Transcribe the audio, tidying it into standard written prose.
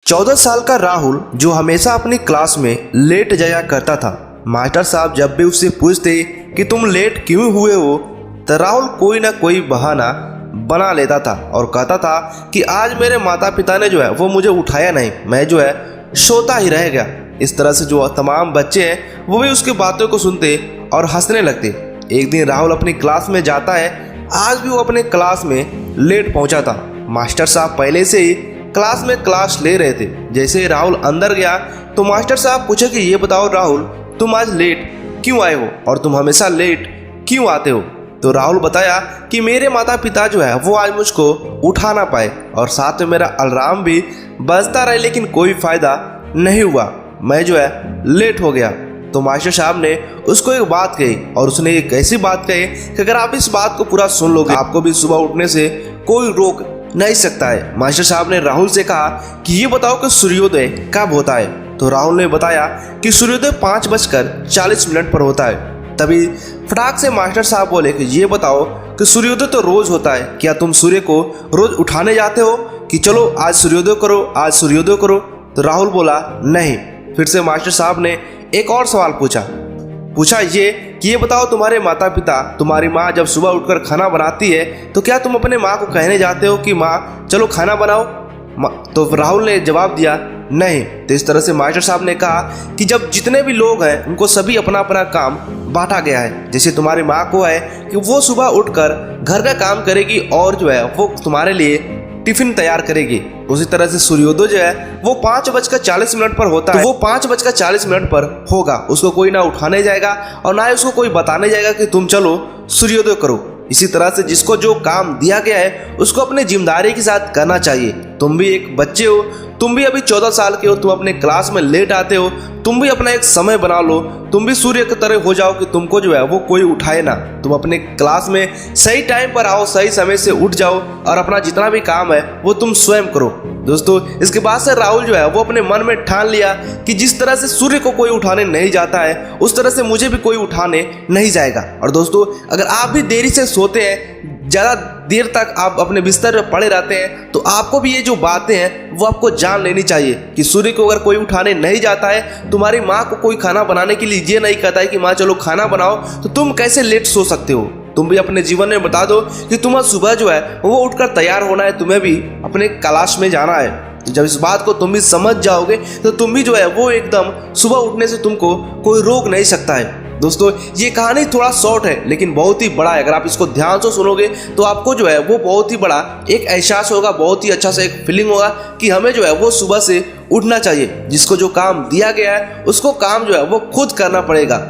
14 साल का राहुल जो हमेशा अपनी क्लास में लेट जाया करता था। मास्टर साहब जब भी उससे पूछते कि तुम लेट क्यों हुए हो तो राहुल कोई ना कोई बहाना बना लेता था और कहता था कि आज मेरे माता पिता ने जो है वो मुझे उठाया नहीं, मैं जो है सोता ही रह गया। इस तरह से जो तमाम बच्चे हैं वो भी उसकी बातों को सुनते और हंसने लगते। एक दिन राहुल अपनी क्लास में जाता है। आज भी वो अपने क्लास में लेट पहुंचा था। मास्टर साहब पहले से ही क्लास में क्लास ले रहे थे। जैसे ही राहुल अंदर गया तो मास्टर साहब पूछे कि ये बताओ राहुल, तुम आज लेट क्यों आए हो और तुम हमेशा लेट क्यों आते हो। तो राहुल बताया कि मेरे माता पिता जो है वो आज मुझको उठा ना पाए और साथ में मेरा अलार्म भी बजता रहे लेकिन कोई फायदा नहीं हुआ, मैं जो है लेट हो गया। तो मास्टर साहब ने उसको एक बात कही और उसने एक ऐसी बात कही कि अगर आप इस बात को पूरा सुन लोगे आपको भी सुबह उठने से कोई रोक नहीं सकता है। मास्टर साहब ने राहुल से कहा कि ये बताओ कि सूर्योदय कब होता है। तो राहुल ने बताया कि सूर्योदय 5:40 पर होता है। तभी फटाक से मास्टर साहब बोले कि ये बताओ कि सूर्योदय तो रोज होता है, क्या तुम सूर्य को रोज उठाने जाते हो कि चलो आज सूर्योदय करो, आज सूर्योदय करो। तो राहुल बोला नहीं। फिर से मास्टर साहब ने एक और सवाल पूछा ये कि ये बताओ तुम्हारे माता पिता, तुम्हारी माँ जब सुबह उठकर खाना बनाती है तो क्या तुम अपने माँ को कहने जाते हो कि माँ चलो खाना बनाओ। तो राहुल ने जवाब दिया नहीं। तो इस तरह से मास्टर साहब ने कहा कि जब जितने भी लोग हैं उनको सभी अपना अपना काम बांटा गया है। जैसे तुम्हारी माँ को है कि वो सुबह उठकर घर का काम करेगी और जो है वो तुम्हारे लिए टिफिन तैयार करेगी, उसी तरह से सूर्योदय जो है वो 5:40 पर होता है। तो वो 5:40 पर होगा, उसको कोई ना उठाने जाएगा और ना ही उसको कोई बताने जाएगा कि तुम चलो सूर्योदय करो। इसी तरह से जिसको जो काम दिया गया है उसको अपनी जिम्मेदारी के साथ करना चाहिए। तुम भी एक बच्चे हो, तुम भी अभी 14 साल के हो, तुम अपने क्लास में लेट आते हो, तुम भी अपना एक समय बना लो, तुम भी सूर्य की तरह हो जाओ कि तुमको जो है वो कोई उठाए ना। तुम अपने क्लास में सही टाइम पर आओ, सही समय से उठ जाओ और अपना जितना भी काम है वो तुम स्वयं करो। दोस्तों इसके बाद से राहुल जो है वो अपने मन में ठान लिया कि जिस तरह से सूर्य को कोई उठाने नहीं जाता है उस तरह से मुझे भी कोई उठाने नहीं जाएगा। और दोस्तों अगर आप भी देरी से सोते हैं, ज़्यादा देर तक आप अपने बिस्तर में पड़े रहते हैं तो आपको भी ये जो बातें हैं वो आपको जान लेनी चाहिए कि सूर्य को अगर कोई उठाने नहीं जाता है, तुम्हारी माँ को कोई खाना बनाने के लिए ये नहीं कहता है कि माँ चलो खाना बनाओ, तो तुम कैसे लेट सो सकते हो। तुम भी अपने जीवन में बता दो कि तुम्हें सुबह जो है वो उठकर तैयार होना है, तुम्हें भी अपने क्लास में जाना है। जब इस बात को तुम भी समझ जाओगे तो तुम भी जो है वो एकदम सुबह उठने से तुमको कोई रोक नहीं सकता है। दोस्तों ये कहानी थोड़ा शॉर्ट है लेकिन बहुत ही बड़ा है। अगर आप इसको ध्यान से सुनोगे तो आपको जो है वो बहुत ही बड़ा एक एहसास होगा, बहुत ही अच्छा सा एक फीलिंग होगा कि हमें जो है वो सुबह से उठना चाहिए। जिसको जो काम दिया गया है उसको काम जो है वो खुद करना पड़ेगा।